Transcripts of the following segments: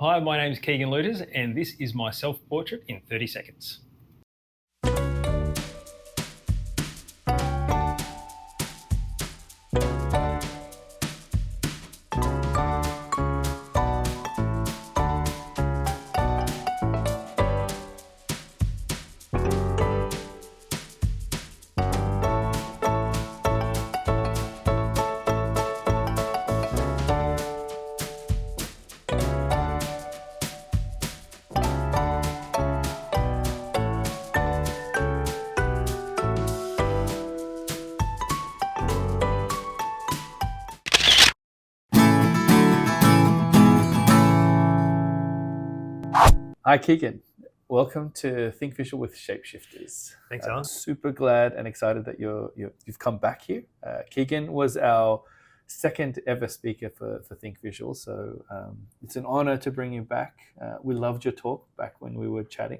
Hi, my name is Keegan Luiters, and this is my self-portrait in 30 seconds. Hi, Keegan. Welcome to Think Visual with Shapeshifters. Thanks, Alan. I'm super glad and excited that you've come back here. Keegan was our second ever speaker for Think Visual, so it's an honor to bring you back. We loved your talk back when we were chatting.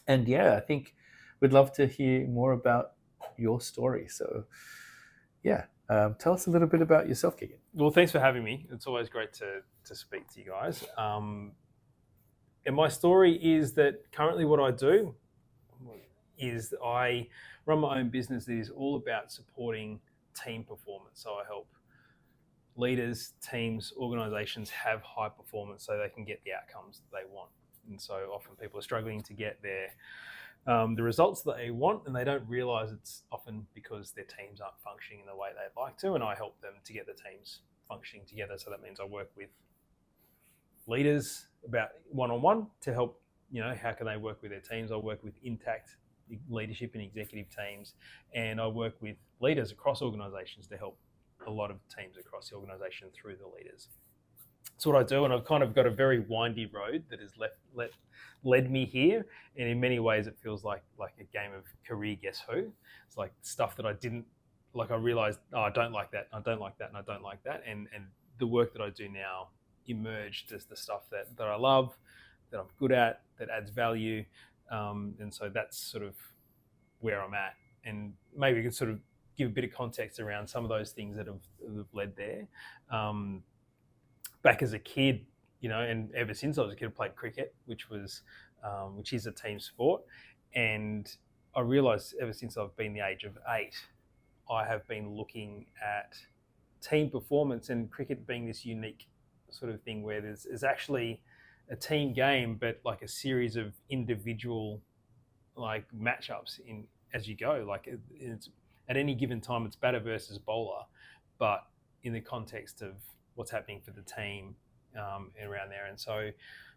And yeah, I think we'd love to hear more about your story. So yeah, tell us a little bit about yourself, Keegan. Well, thanks for having me. It's always great to speak to you guys. And my story is that currently what I do is I run my own business that is all about supporting team performance. So I help leaders, teams, organizations have high performance so they can get the outcomes that they want. And so often people are struggling to get the results that they want, and they don't realize it's often because their teams aren't functioning in the way they'd like to, and I help them to get the teams functioning together. So that means I work with leaders about one-on-one to help, how can they work with their teams. I work with intact leadership and executive teams, and I work with leaders across organizations to help a lot of teams across the organization through the leaders. That's what I do, and I've kind of got a very windy road that has led me here, and in many ways it feels like a game of career guess who. It's like stuff that I didn't like. I realized, I don't like that, I don't like that, and I don't like that, and the work that I do now emerged as the stuff that I love, that I'm good at, that adds value, and so that's sort of where I'm at. And maybe we could sort of give a bit of context around some of those things that have led there. Back as a kid, and ever since I was a kid, I played cricket, which is a team sport. And I realised ever since I've been the age of 8, I have been looking at team performance, and cricket being this unique sort of thing where there's actually a team game, but like a series of individual like matchups in as you go. Like it's, at any given time, it's batter versus bowler, but in the context of what's happening for the team around there. And so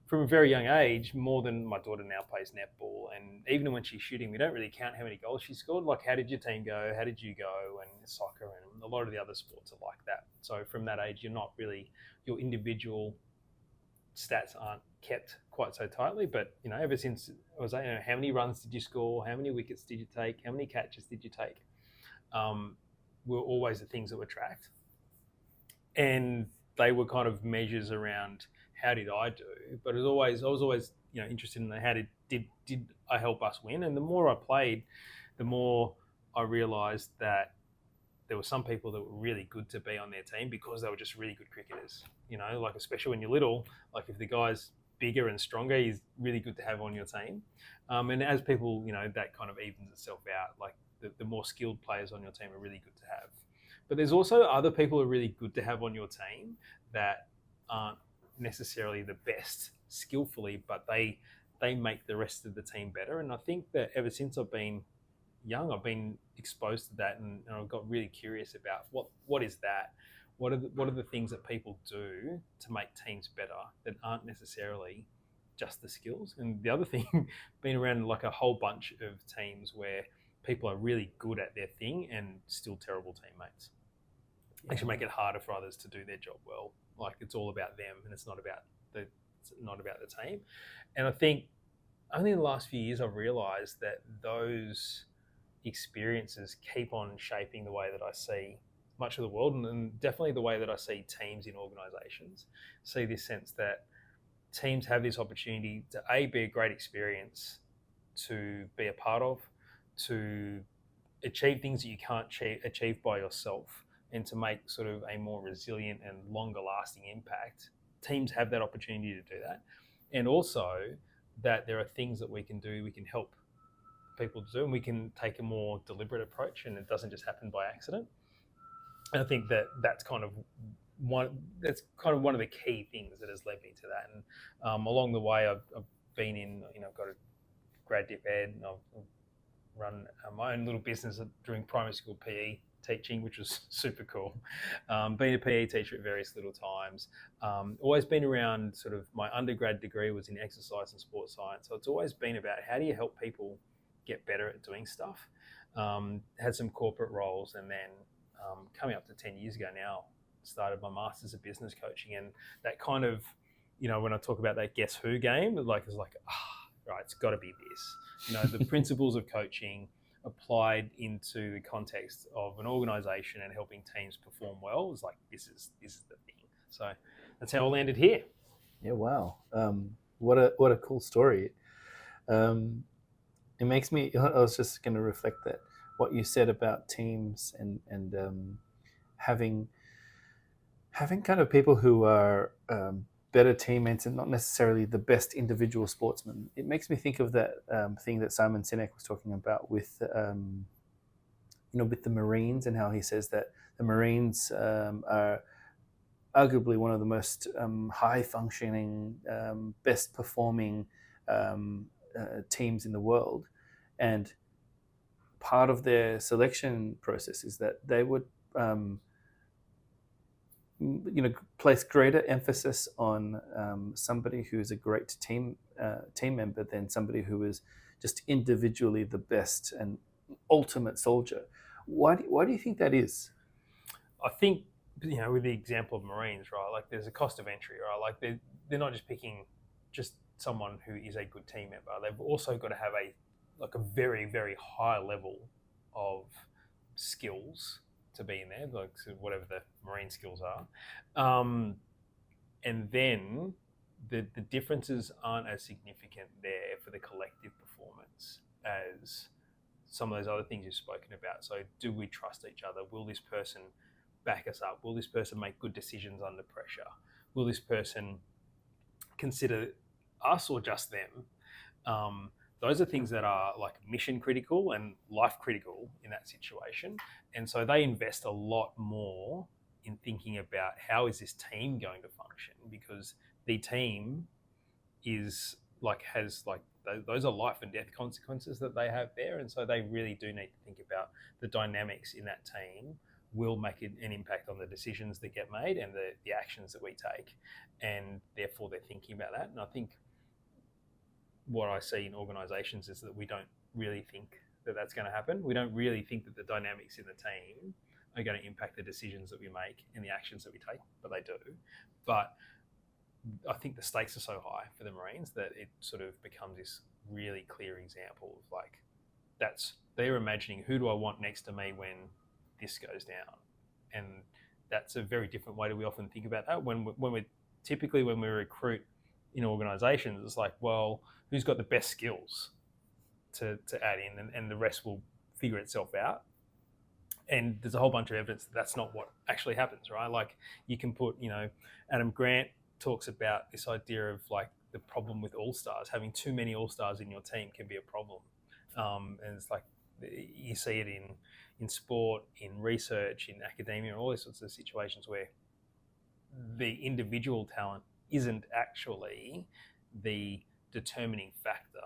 from a very young age, more than my daughter now plays netball, and even when she's shooting, we don't really count how many goals she scored. Like, how did your team go? How did you go? And soccer and a lot of the other sports are like that. So from that age, you're not really, your individual stats aren't kept quite so tightly. But, ever since I was, how many runs did you score? How many wickets did you take? How many catches did you take? Were always the things that were tracked. And they were kind of measures around how did I do, but I was always interested in how did I help us win. And the more I played, the more I realised that there were some people that were really good to be on their team because they were just really good cricketers. Like especially when you're little, like if the guy's bigger and stronger, he's really good to have on your team. And as people, that kind of evens itself out. Like the more skilled players on your team are really good to have. But there's also other people who are really good to have on your team that aren't necessarily the best skillfully, but they make the rest of the team better. And I think that ever since I've been young, I've been exposed to that, and I've got really curious about what is that? What are the things that people do to make teams better that aren't necessarily just the skills? And the other thing, being around like a whole bunch of teams where people are really good at their thing and still terrible teammates. Actually make it harder for others to do their job well. Like it's all about them, and it's not about the team. And I think only in the last few years I've realised that those experiences keep on shaping the way that I see much of the world, and definitely the way that I see teams in organisations. See this sense that teams have this opportunity to be a great experience to be a part of, to achieve things that you can't achieve by yourself, and to make sort of a more resilient and longer lasting impact teams have that opportunity to do that, and also that there are things that we can do, we can help people to do, and we can take a more deliberate approach, and it doesn't just happen by accident. And I think that's kind of one of the key things that has led me to that. And along the way, I've been in, I've got a grad dip ed, and I've run my own little business during primary school PE teaching, which was super cool. Been a PE teacher at various little times. Always been around sort of, my undergrad degree was in exercise and sports science. So it's always been about how do you help people get better at doing stuff. Had some corporate roles, and then coming up to 10 years ago now, started my master's of business coaching. And that kind of, when I talk about that guess who game, right, it's got to be this. The principles of coaching applied into the context of an organization and helping teams perform well is like, this is the thing. So that's how I landed here. Yeah, wow. What a cool story. It makes me, I was just going to reflect that what you said about teams and having kind of people who are better teammates and not necessarily the best individual sportsmen. It makes me think of that thing that Simon Sinek was talking about with with the Marines, and how he says that the Marines are arguably one of the most high functioning, best performing teams in the world. And part of their selection process is that they would place greater emphasis on somebody who is a great team member than somebody who is just individually the best and ultimate soldier. Why do you think that is? I think, with the example of Marines, right, like there's a cost of entry, right? Like they're not just picking just someone who is a good team member. They've also got to have a very, very high level of skills to be in there, like whatever the Marine skills are. And then the differences aren't as significant there for the collective performance as some of those other things you've spoken about. So do we trust each other? Will this person back us up? Will this person make good decisions under pressure? Will this person consider us or just them? Those are things that are like mission critical and life critical in that situation. And so they invest a lot more in thinking about how is this team going to function, because the team is has those are life and death consequences that they have there. And so they really do need to think about the dynamics in that team will make an impact on the decisions that get made and the actions that we take. And therefore they're thinking about that. And I think what I see in organizations is that we don't really think that that's going to happen. We don't really think that the dynamics in the team are going to impact the decisions that we make and the actions that we take, but they do. But I think the stakes are so high for the Marines that it sort of becomes this really clear example of they're imagining, who do I want next to me when this goes down? And that's a very different way that we often think about that. When we recruit in organizations, it's like, well, who's got the best skills to add in, and the rest will figure itself out. And there's a whole bunch of evidence that that's not what actually happens, right? Like you can put, Adam Grant talks about this idea of like the problem with all-stars. Having too many all-stars in your team can be a problem. And it's like, you see it in sport, in research, in academia, all these sorts of situations where the individual talent isn't actually the determining factor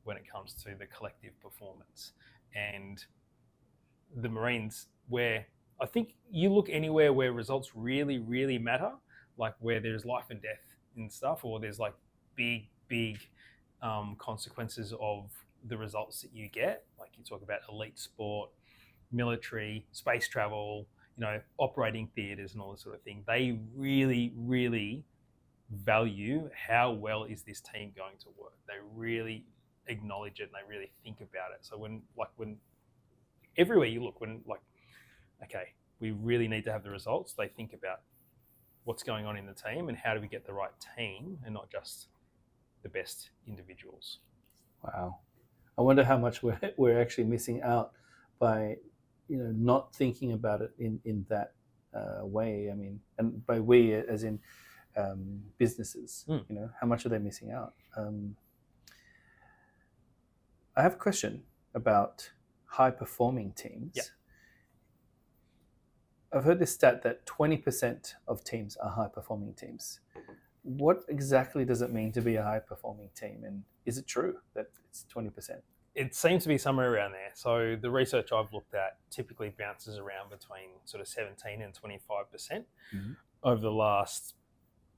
when it comes to the collective performance. And the Marines, where I think you look anywhere where results really, really matter, like where there's life and death and stuff, or there's like big consequences of the results that you get, like you talk about elite sport, military, space travel, operating theaters and all this sort of thing. They really, really value how well is this team going to work. They really acknowledge it and they really think about it. So when everywhere you look, okay, we really need to have the results, they think about what's going on in the team and how do we get the right team and not just the best individuals. Wow. I wonder how much we're actually missing out by not thinking about it in that way. I mean, and by we as in businesses? Mm. You know, how much are they missing out? I have a question about high-performing teams. Yeah. I've heard this stat that 20% of teams are high-performing teams. What exactly does it mean to be a high-performing team, and is it true that it's 20%? It seems to be somewhere around there. So the research I've looked at typically bounces around between sort of 17 and 25% over the last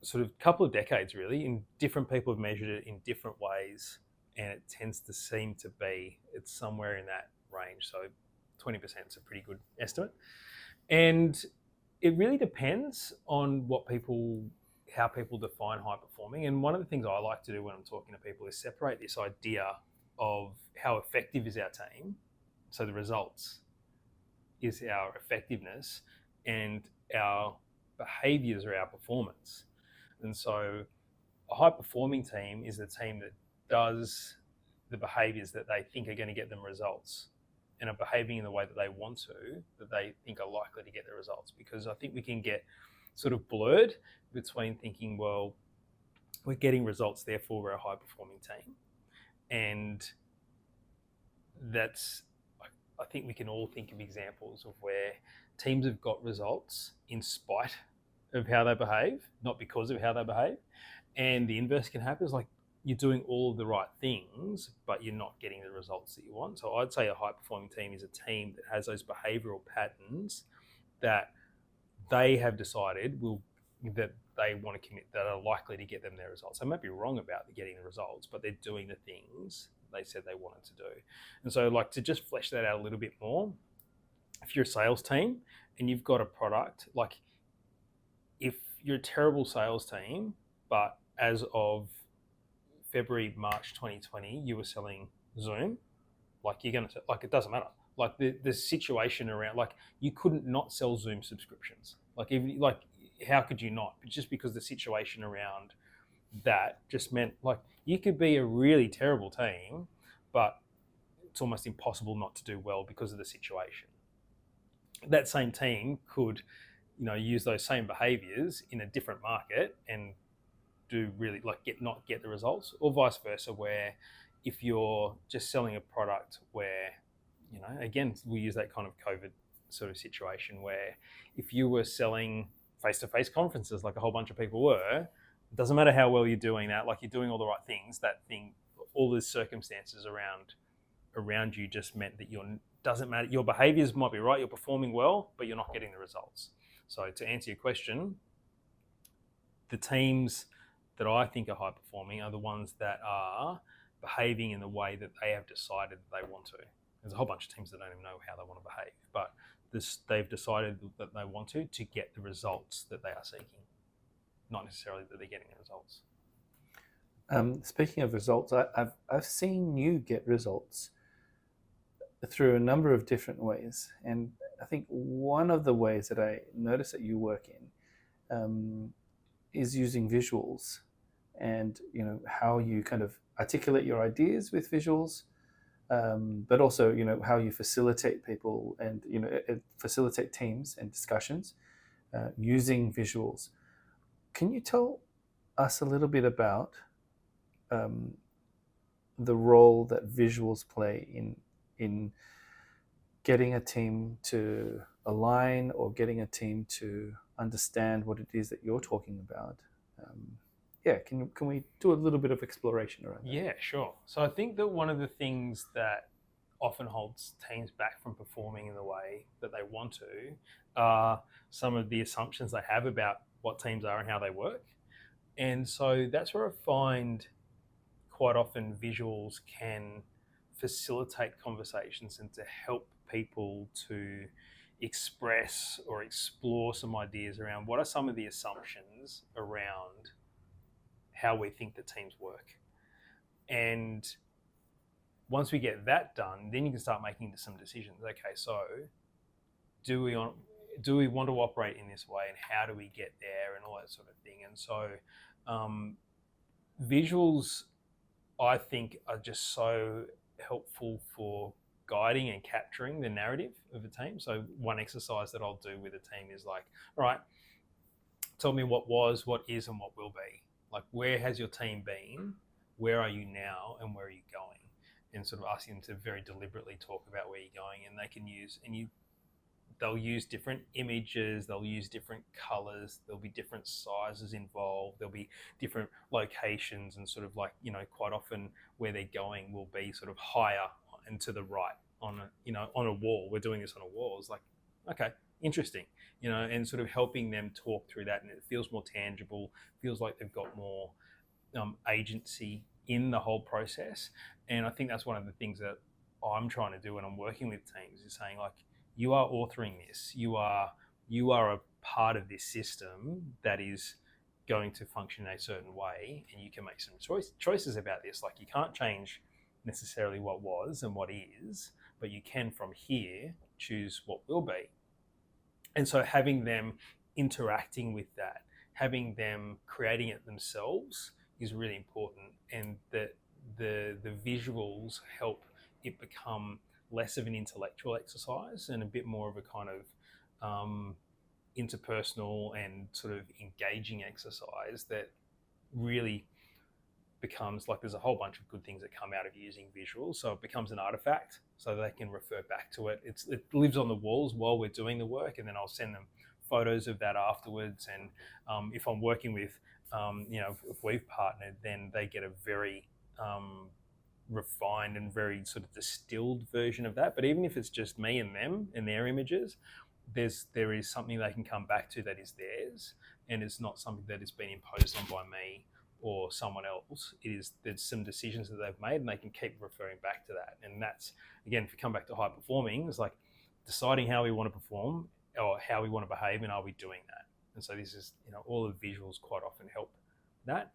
sort of couple of decades, really. And different people have measured it in different ways, and it tends to seem to be it's somewhere in that range. So 20% is a pretty good estimate, and it really depends on how people define high performing. And one of the things I like to do when I'm talking to people is separate this idea of how effective is our team, so the results is our effectiveness, and our behaviours are our performance. And so a high performing team is a team that does the behaviours that they think are going to get them results and are behaving in the way that they want to, that they think are likely to get the results. Because I think we can get sort of blurred between thinking, well, we're getting results, therefore we're a high performing team. And that's, I think we can all think of examples of where teams have got results in spite of how they behave, not because of how they behave. And the inverse can happen, is like you're doing all of the right things, but you're not getting the results that you want. So I'd say a high performing team is a team that has those behavioral patterns that they have decided that they want to commit, that are likely to get them their results. They might be wrong about getting the results, but they're doing the things they said they wanted to do. And so, like, to just flesh that out a little bit more, if you're a sales team and you've got a product, like if you're a terrible sales team, but as of February, March 2020, you were selling Zoom, like you're going to, like, it doesn't matter. Like the situation around, like you couldn't not sell Zoom subscriptions. Like even, like, how could you not? Just because the situation around that just meant, like, you could be a really terrible team, but it's almost impossible not to do well because of the situation. That same team could, use those same behaviors in a different market and do really, like, not get the results, or vice versa, where if you're just selling a product where, again, we use that kind of COVID sort of situation where if you were selling face-to-face conferences like a whole bunch of people were, it doesn't matter how well you're doing that, like you're doing all the right things, that thing, all the circumstances around you just meant that doesn't matter, your behaviors might be right, you're performing well, but you're not getting the results. So to answer your question, the teams that I think are high performing are the ones that are behaving in the way that they have decided that they want to. There's a whole bunch of teams that don't even know how they want to behave, but they've decided that they want to get the results that they are seeking, not necessarily that they're getting the results. Speaking of results, I've seen you get results through a number of different ways, and I think one of the ways that I notice that you work in is using visuals, and how you kind of articulate your ideas with visuals, but also how you facilitate people and facilitate teams and discussions using visuals. Can you tell us a little bit about the role that visuals play in getting a team to align or getting a team to understand what it is that you're talking about? Can we do a little bit of exploration around that? Yeah, sure. So I think that one of the things that often holds teams back from performing in the way that they want to are some of the assumptions they have about what teams are and how they work. And so that's where I find quite often visuals can facilitate conversations and to help people to express or explore some ideas around what are some of the assumptions around how we think that teams work. And once we get that done, then you can start making some decisions. Okay, so do we want to operate in this way, and how do we get there, and all that sort of thing. And so visuals, I think, are just so helpful for guiding and capturing the narrative of a team. So one exercise that I'll do with a team is like, all right, tell me what was, what is, and what will be. Like, where has your team been? Where are you now, and where are you going? And sort of asking them to very deliberately talk about where you're going, and they can use, they'll use different images, they'll use different colors, there'll be different sizes involved, there'll be different locations, and sort of like, quite often where they're going will be sort of higher and to the right on on a wall. We're doing this on a wall. It's like, okay, interesting, and sort of helping them talk through that, and it feels more tangible, feels like they've got more agency in the whole process. And I think that's one of the things that I'm trying to do when I'm working with teams, is saying, like, you are authoring this, you are a part of this system that is going to function in a certain way, and you can make some choices about this. Like, you can't change necessarily what was and what is, but you can from here choose what will be. And so having them interacting with that, having them creating it themselves is really important, and that the visuals help it become less of an intellectual exercise and a bit more of a kind of interpersonal and sort of engaging exercise that really becomes like, there's a whole bunch of good things that come out of using visuals. So it becomes an artifact, so they can refer back to it. It lives on the walls while we're doing the work, and then I'll send them photos of that afterwards. And if I'm working with, if we've partnered, then they get a very refined and very sort of distilled version of that. But even if it's just me and them and their images, there is something they can come back to that is theirs, and it's not something that has been imposed on by me or someone else. There's some decisions that they've made, and they can keep referring back to that. And that's, again, if you come back to high performing, it's like deciding how we want to perform or how we want to behave, and are we doing that? And so this is, all of the visuals quite often help that.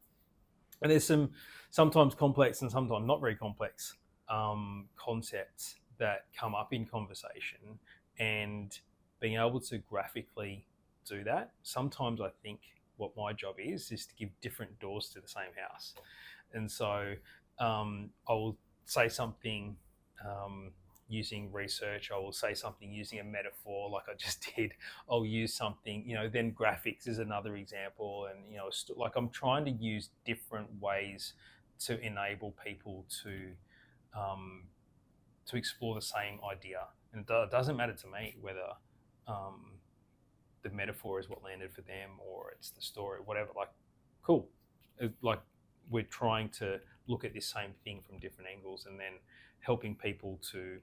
And there's some sometimes complex and sometimes not very complex concepts that come up in conversation, and being able to graphically do that. Sometimes I think what my job is to give different doors to the same house. And so I will say something using research, I will say something using a metaphor like I just did, I'll use something, then graphics is another example. And, like, I'm trying to use different ways to enable people to explore the same idea. And it doesn't matter to me whether the metaphor is what landed for them or it's the story, whatever. Like, cool. Like, we're trying to look at this same thing from different angles, and then helping people to,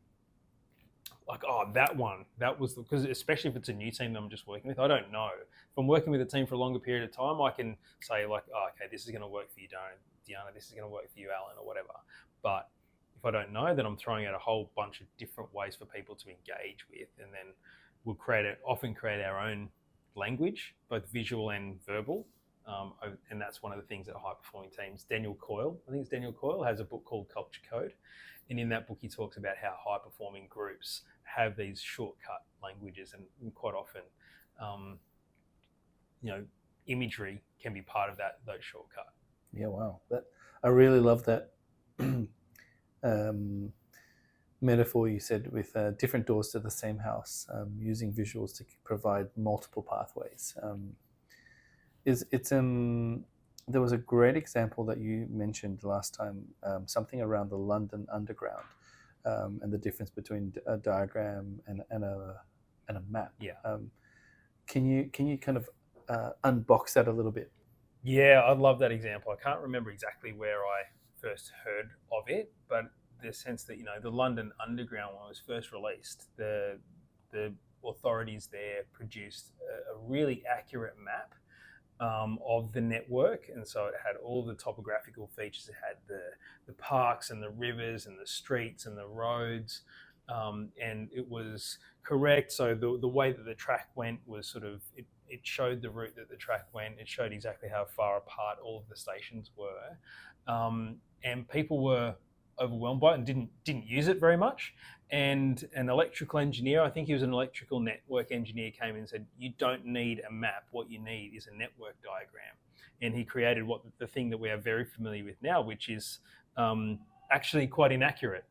like, that was, because especially if it's a new team that I'm just working with, I don't know. If I'm working with a team for a longer period of time, I can say, like, oh, okay, this is going to work for you, Deanna, this is going to work for you, Alan, or whatever. But if I don't know, then I'm throwing out a whole bunch of different ways for people to engage with, and then we'll often create our own language, both visual and verbal. And that's one of the things that high performing teams, Daniel Coyle has a book called Culture Code. And in that book, he talks about how high performing groups have these shortcut languages, and quite often, imagery can be part of those shortcut. Yeah, wow. I really love that metaphor you said with different doors to the same house, using visuals to provide multiple pathways. There was a great example that you mentioned last time, something around the London Underground, and the difference between a diagram and a map. Yeah. Can you kind of unbox that a little bit? Yeah, I love that example. I can't remember exactly where I first heard of it, but the sense that, the London Underground, when it was first released, the authorities there produced a really accurate map of the network. And so it had all the topographical features. It had the parks and the rivers and the streets and the roads, and it was correct. So the way that the track went was sort of, it showed the route that the track went. It showed exactly how far apart all of the stations were, and people were overwhelmed by it and didn't use it very much. And an electrical engineer, I think he was an electrical network engineer, came in and said, you don't need a map. What you need is a network diagram. And he created the thing that we are very familiar with now, which is actually quite inaccurate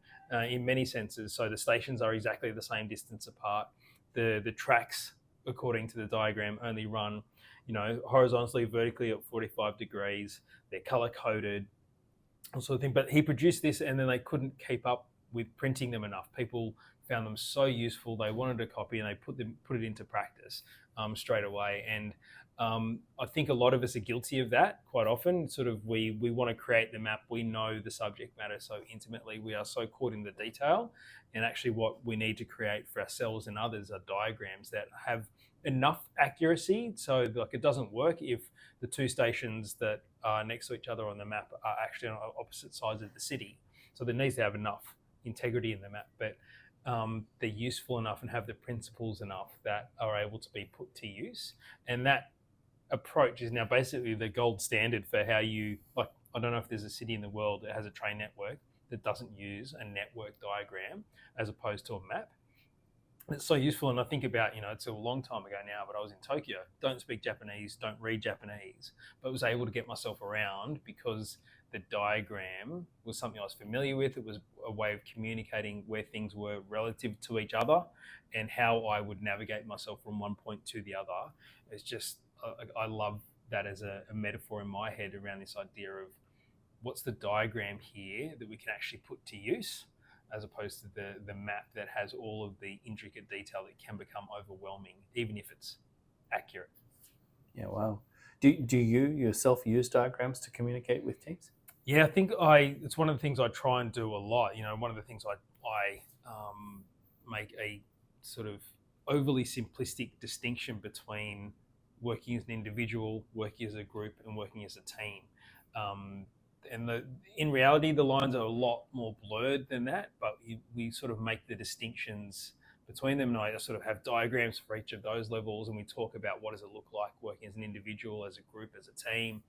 in many senses. So the stations are exactly the same distance apart. The tracks, according to the diagram, only run horizontally, vertically at 45 degrees. They're color coded, sort of thing. But he produced this, and then they couldn't keep up with printing them enough. People found them so useful, they wanted a copy, and they put it into practice straight away. And I think a lot of us are guilty of that quite often. Sort of, we want to create the map. We know the subject matter so intimately. We are so caught in the detail. And actually, what we need to create for ourselves and others are diagrams that have enough accuracy. So, like, it doesn't work if the two stations that are next to each other on the map are actually on opposite sides of the city. So there needs to have enough integrity in the map, but they're useful enough and have the principles enough that are able to be put to use. And that approach is now basically the gold standard for how you, like, I don't know if there's a city in the world that has a train network that doesn't use a network diagram as opposed to a map. It's so useful. And I think about, it's a long time ago now, but I was in Tokyo, don't speak Japanese, don't read Japanese, but was able to get myself around because the diagram was something I was familiar with. It was a way of communicating where things were relative to each other and how I would navigate myself from one point to the other. It's just, I love that as a metaphor in my head around this idea of what's the diagram here that we can actually put to use, as opposed to the map that has all of the intricate detail that can become overwhelming, even if it's accurate. Yeah, wow. Do you yourself use diagrams to communicate with teams? Yeah, I think it's one of the things I try and do a lot. One of the things I make a sort of overly simplistic distinction between working as an individual, working as a group, and working as a team. In reality, the lines are a lot more blurred than that, but we sort of make the distinctions between them. And I sort of have diagrams for each of those levels, and we talk about what does it look like working as an individual, as a group, as a team.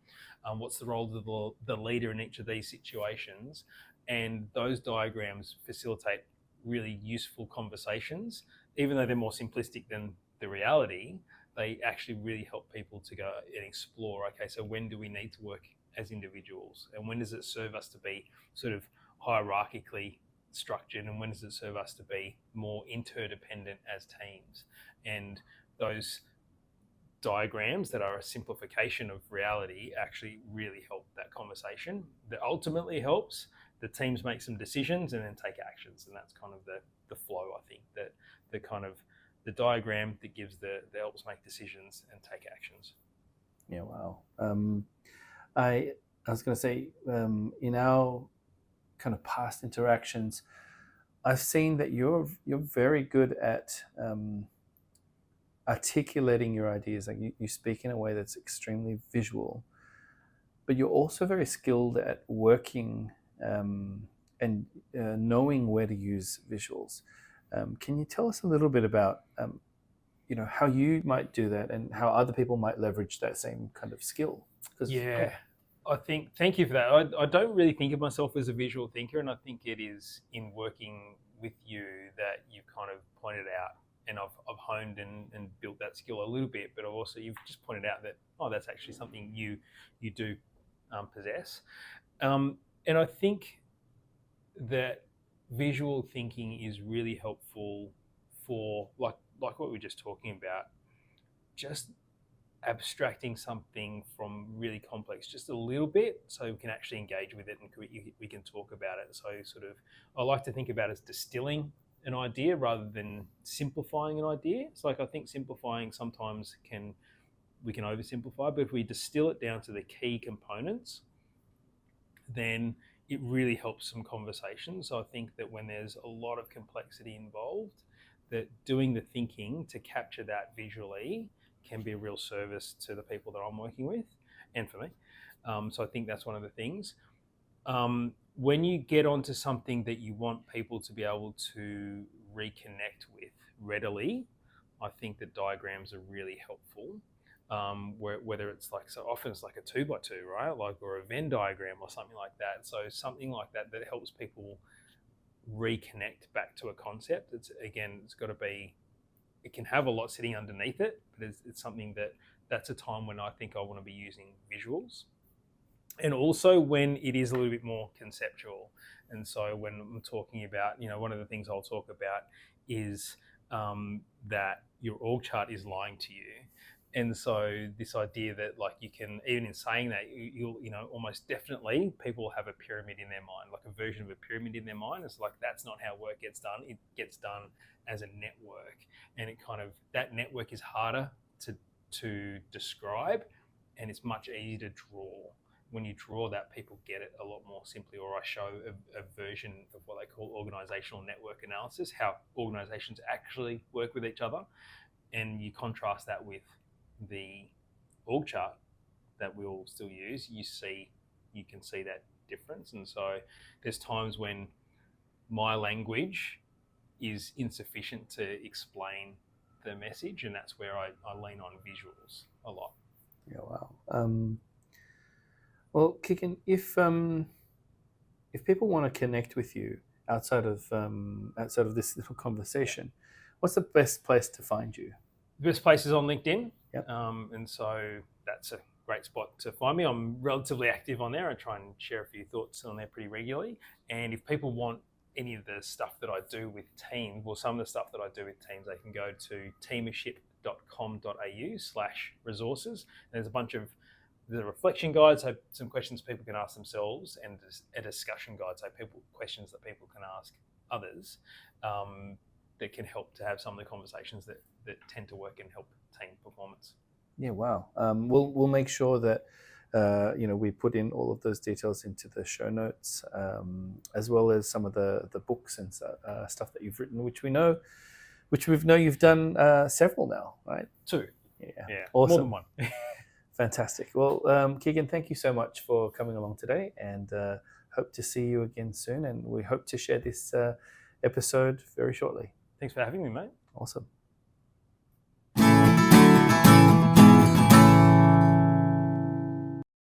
What's the role of the leader in each of these situations? And those diagrams facilitate really useful conversations, even though they're more simplistic than the reality. They actually really help people to go and explore, okay, so when do we need to work as individuals, and when does it serve us to be sort of hierarchically structured, and when does it serve us to be more interdependent as teams? And those diagrams that are a simplification of reality actually really help that conversation. That ultimately helps the teams make some decisions and then take actions, and that's kind of the flow. I think that the kind of the diagram that gives that helps make decisions and take actions. Yeah, wow. I was going to say, in our kind of past interactions, I've seen that you're very good at articulating your ideas. Like you speak in a way that's extremely visual, but you're also very skilled at working and knowing where to use visuals. Can you tell us a little bit about how you might do that and how other people might leverage that same kind of skill? Yeah, I think, thank you for that. I don't really think of myself as a visual thinker, and I think it is in working with you that you've kind of pointed out, and I've honed and built that skill a little bit, but also you've just pointed out that, that's actually something you do possess. And I think that visual thinking is really helpful for, like what we were just talking about, just abstracting something from really complex just a little bit so we can actually engage with it and we can talk about it. So sort of, I like to think about it as distilling an idea rather than simplifying an idea. It's like, I think simplifying sometimes we can oversimplify, but if we distill it down to the key components, then it really helps some conversations. So I think that when there's a lot of complexity involved, that doing the thinking to capture that visually can be a real service to the people that I'm working with and for me. So I think that's one of the things. When you get onto something that you want people to be able to reconnect with readily, I think that diagrams are really helpful. Whether it's like, so often it's like a 2x2, right? Like, or a Venn diagram or something like that. So something like that helps people reconnect back to a concept. It's got to be, it can have a lot sitting underneath it, but it's something that's a time when I think I want to be using visuals. And also when it is a little bit more conceptual. And so when I'm talking about, one of the things I'll talk about is that your org chart is lying to you. And so this idea that like you can, even in saying that, you'll almost definitely people have a pyramid in their mind, like a version of a pyramid in their mind. It's like that's not how work gets done. It gets done as a network, and it kind of, that network is harder to describe, and it's much easier to draw. When you draw that, people get it a lot more simply. Or I show a version of what they call organizational network analysis, how organizations actually work with each other, and you contrast that with the org chart that we'll still use. You can see that difference. And so there's times when my language is insufficient to explain the message, and that's where I lean on visuals a lot. Yeah, wow. Well, Keegan, if people want to connect with you outside of this little conversation, what's the best place to find you? The best place is on LinkedIn. Yep. And so that's a great spot to find me. I'm relatively active on there. I try and share a few thoughts on there pretty regularly. And if people want any of the stuff that I do with teams, well, some of the stuff that I do with teams, they can go to teamership.com.au/resources. There's a bunch of the reflection guide, so some questions people can ask themselves, and a discussion guide, so questions that people can ask others, that can help to have some of the conversations that tend to work and help team performance. Yeah, wow. We'll make sure that we put in all of those details into the show notes, as well as some of the books and stuff that you've written, which we know you've done several now, right? 2. Yeah. Awesome. More than 1. Fantastic. Well, Keegan, thank you so much for coming along today, and hope to see you again soon. And we hope to share this episode very shortly. Thanks for having me, mate. Awesome.